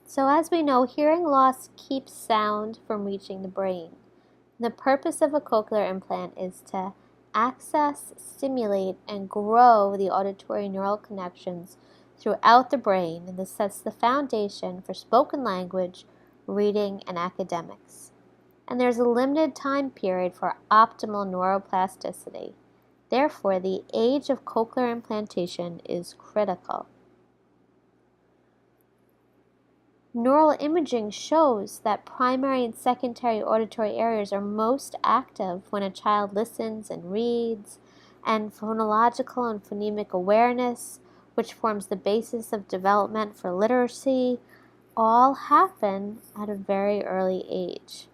So as we know, hearing loss keeps sound from reaching the brain. The purpose of a cochlear implant is to access, stimulate, and grow the auditory neural connections throughout the brain, and this sets the foundation for spoken language, reading, and academics. And there's a limited time period for optimal neuroplasticity. Therefore, the age of cochlear implantation is critical. Neural imaging shows that primary and secondary auditory areas are most active when a child listens and reads, and phonological and phonemic awareness, which forms the basis of development for literacy, all happen at a very early age.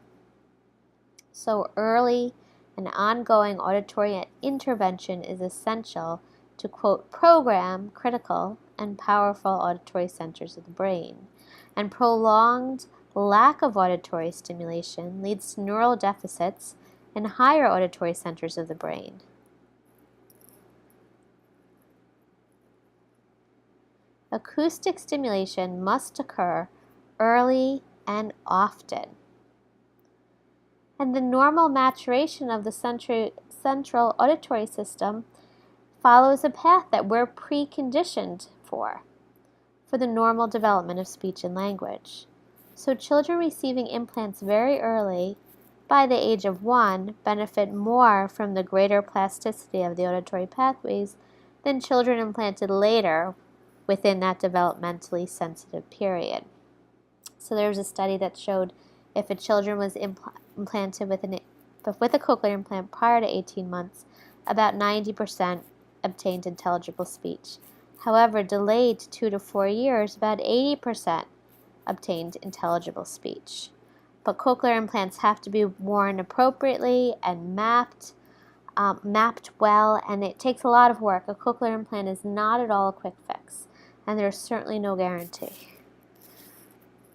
So early and ongoing auditory intervention is essential to, quote, program critical and powerful auditory centers of the brain. And prolonged lack of auditory stimulation leads to neural deficits in higher auditory centers of the brain. Acoustic stimulation must occur early and often. And the normal maturation of the central auditory system follows a path that we're preconditioned for the normal development of speech and language. So children receiving implants very early, by the age of 1, benefit more from the greater plasticity of the auditory pathways than children implanted later within that developmentally sensitive period. So there was a study that showed if a children was implanted with a cochlear implant prior to 18 months, about 90% obtained intelligible speech. However, delayed to 2 to 4 years, about 80% obtained intelligible speech. But cochlear implants have to be worn appropriately and mapped well, and it takes a lot of work. A cochlear implant is not at all a quick fix, and there's certainly no guarantee.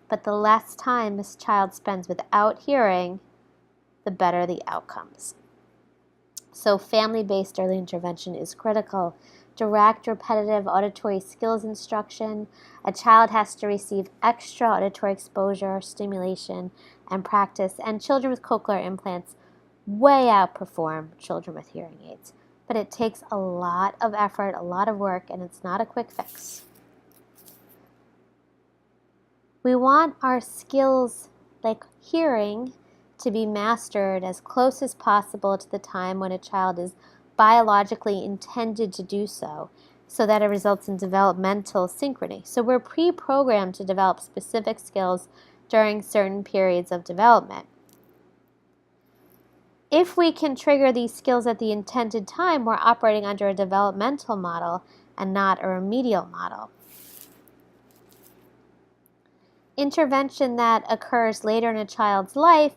But the less time this child spends without hearing, the better the outcomes. So family-based early intervention is critical. Direct, repetitive auditory skills instruction. A child has to receive extra auditory exposure, stimulation, and practice. And children with cochlear implants way outperform children with hearing aids. But it takes a lot of effort, a lot of work, and it's not a quick fix. We want our skills like hearing to be mastered as close as possible to the time when a child is biologically intended to do so that it results in developmental synchrony. So we're pre-programmed to develop specific skills during certain periods of development. If we can trigger these skills at the intended time, we're operating under a developmental model and not a remedial model. Intervention that occurs later in a child's life,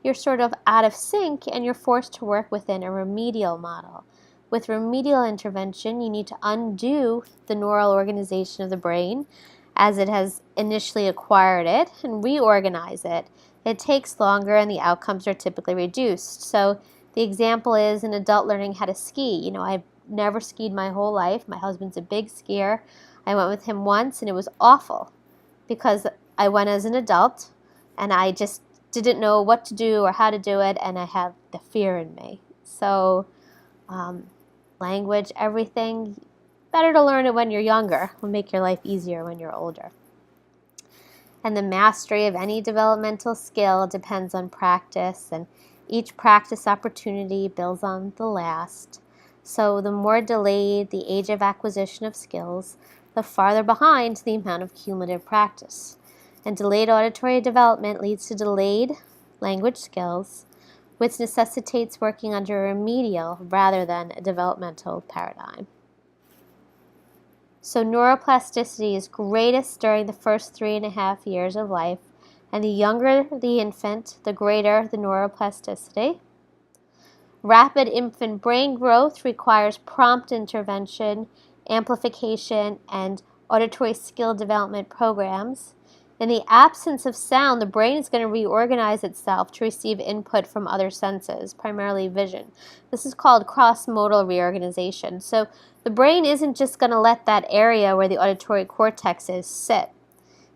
you're sort of out of sync and you're forced to work within a remedial model. With remedial intervention, you need to undo the neural organization of the brain as it has initially acquired it and reorganize it. It takes longer and the outcomes are typically reduced. So the example is an adult learning how to ski. I've never skied my whole life. My husband's a big skier. I went with him once and it was awful because I went as an adult and I just didn't know what to do or how to do it, and I have the fear in me. So language, everything, better to learn it when you're younger. Will make your life easier when you're older. And the mastery of any developmental skill depends on practice, and each practice opportunity builds on the last. So the more delayed the age of acquisition of skills, the farther behind the amount of cumulative practice. And delayed auditory development leads to delayed language skills, which necessitates working under a remedial rather than a developmental paradigm. So neuroplasticity is greatest during the first 3.5 years of life, and the younger the infant, the greater the neuroplasticity. Rapid infant brain growth requires prompt intervention, amplification, and auditory skill development programs. In the absence of sound, the brain is going to reorganize itself to receive input from other senses, primarily vision. This is called cross-modal reorganization. So the brain isn't just going to let that area where the auditory cortex is sit.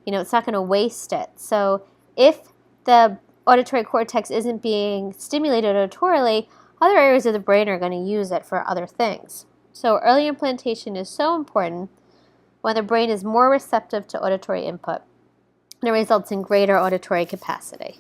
it's not going to waste it. So if the auditory cortex isn't being stimulated auditorily, other areas of the brain are going to use it for other things. So early implantation is so important when the brain is more receptive to auditory input, and it results in greater auditory capacity.